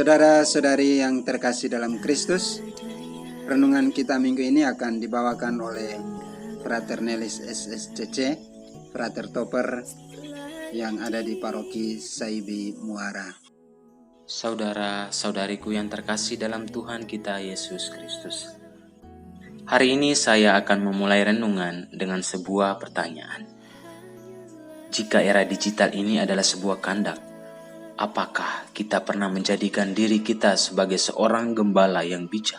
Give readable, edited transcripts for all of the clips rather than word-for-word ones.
Saudara-saudari yang terkasih dalam Kristus, renungan kita minggu ini akan dibawakan oleh Frater Nelis SSCC, Frater Topper yang ada di paroki Saibi Muara. Saudara-saudariku yang terkasih dalam Tuhan kita Yesus Kristus. Hari ini saya akan memulai renungan dengan sebuah pertanyaan. Jika era digital ini adalah sebuah kandak, apakah kita pernah menjadikan diri kita sebagai seorang gembala yang bijak?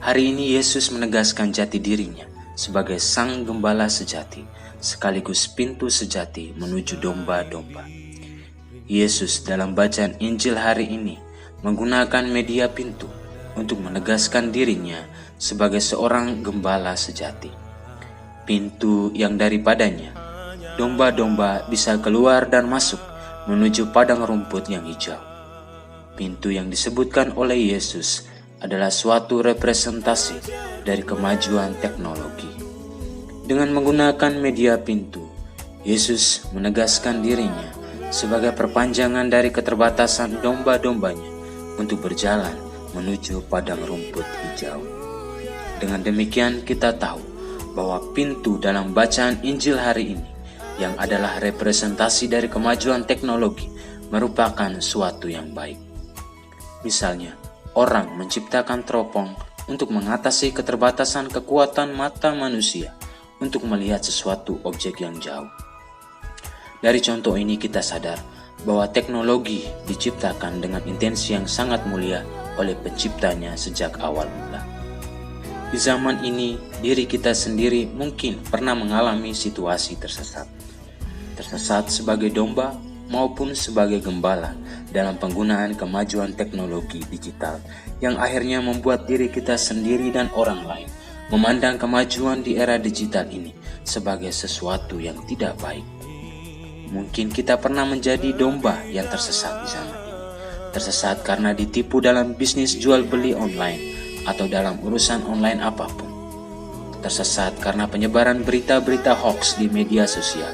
Hari ini Yesus menegaskan jati dirinya sebagai sang gembala sejati, sekaligus pintu sejati menuju domba-domba. Yesus dalam bacaan Injil hari ini menggunakan media pintu untuk menegaskan dirinya sebagai seorang gembala sejati. Pintu yang daripadanya domba-domba bisa keluar dan masuk menuju padang rumput yang hijau. Pintu yang disebutkan oleh Yesus adalah suatu representasi dari kemajuan teknologi. Dengan menggunakan media pintu, Yesus menegaskan dirinya sebagai perpanjangan dari keterbatasan domba-dombanya untuk berjalan menuju padang rumput hijau. Dengan demikian kita tahu bahwa pintu dalam bacaan Injil hari ini yang adalah representasi dari kemajuan teknologi merupakan suatu yang baik. Misalnya, orang menciptakan teropong untuk mengatasi keterbatasan kekuatan mata manusia untuk melihat sesuatu objek yang jauh. Dari contoh ini kita sadar bahwa teknologi diciptakan dengan intensi yang sangat mulia oleh penciptanya sejak awal mula. Di zaman ini, diri kita sendiri mungkin pernah mengalami situasi tersesat. Tersesat sebagai domba maupun sebagai gembala dalam penggunaan kemajuan teknologi digital yang akhirnya membuat diri kita sendiri dan orang lain memandang kemajuan di era digital ini sebagai sesuatu yang tidak baik. Mungkin kita pernah menjadi domba yang tersesat di zaman ini. Tersesat karena ditipu dalam bisnis jual beli online atau dalam urusan online apapun. Tersesat karena penyebaran berita-berita hoax di media sosial.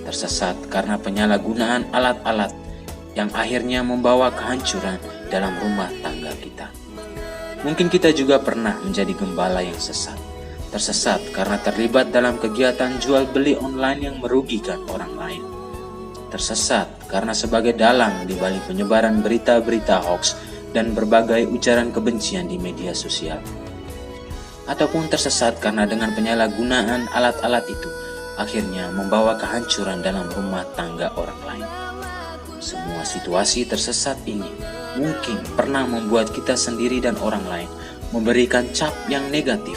Tersesat karena penyalahgunaan alat-alat yang akhirnya membawa kehancuran dalam rumah tangga kita. Mungkin kita juga pernah menjadi gembala yang sesat. Tersesat karena terlibat dalam kegiatan jual beli online yang merugikan orang lain. Tersesat karena sebagai dalang di balik penyebaran berita-berita hoax dan berbagai ujaran kebencian di media sosial. Ataupun tersesat karena dengan penyalahgunaan alat-alat itu akhirnya membawa kehancuran dalam rumah tangga orang lain. Semua situasi tersesat ini mungkin pernah membuat kita sendiri dan orang lain memberikan cap yang negatif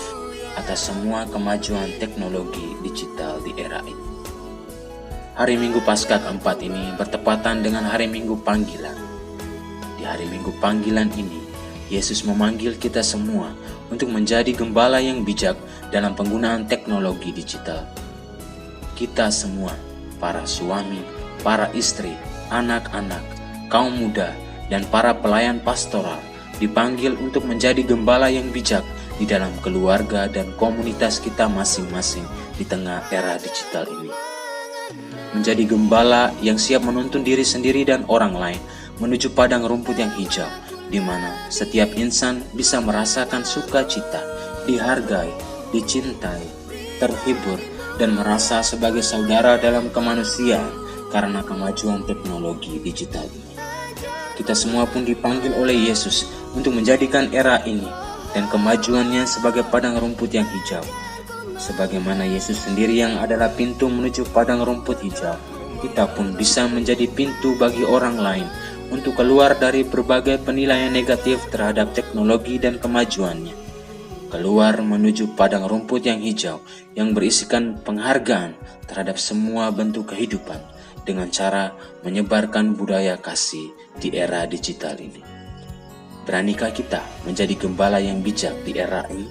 atas semua kemajuan teknologi digital di era ini. Hari Minggu Paskah keempat ini bertepatan dengan hari Minggu Panggilan. Di hari Minggu Panggilan ini, Yesus memanggil kita semua untuk menjadi gembala yang bijak dalam penggunaan teknologi digital. Kita semua, para suami, para istri, anak-anak, kaum muda, dan para pelayan pastoral dipanggil untuk menjadi gembala yang bijak di dalam keluarga dan komunitas kita masing-masing di tengah era digital ini. Menjadi gembala yang siap menuntun diri sendiri dan orang lain menuju padang rumput yang hijau, di mana setiap insan bisa merasakan sukacita, dihargai, dicintai, terhibur, dan merasa sebagai saudara dalam kemanusiaan karena kemajuan teknologi digital ini. Kita semua pun dipanggil oleh Yesus untuk menjadikan era ini dan kemajuannya sebagai padang rumput yang hijau. Sebagaimana Yesus sendiri yang adalah pintu menuju padang rumput hijau, kita pun bisa menjadi pintu bagi orang lain untuk keluar dari berbagai penilaian negatif terhadap teknologi dan kemajuannya. Keluar menuju padang rumput yang hijau yang berisikan penghargaan terhadap semua bentuk kehidupan dengan cara menyebarkan budaya kasih di era digital ini. Beranikah kita menjadi gembala yang bijak di era ini?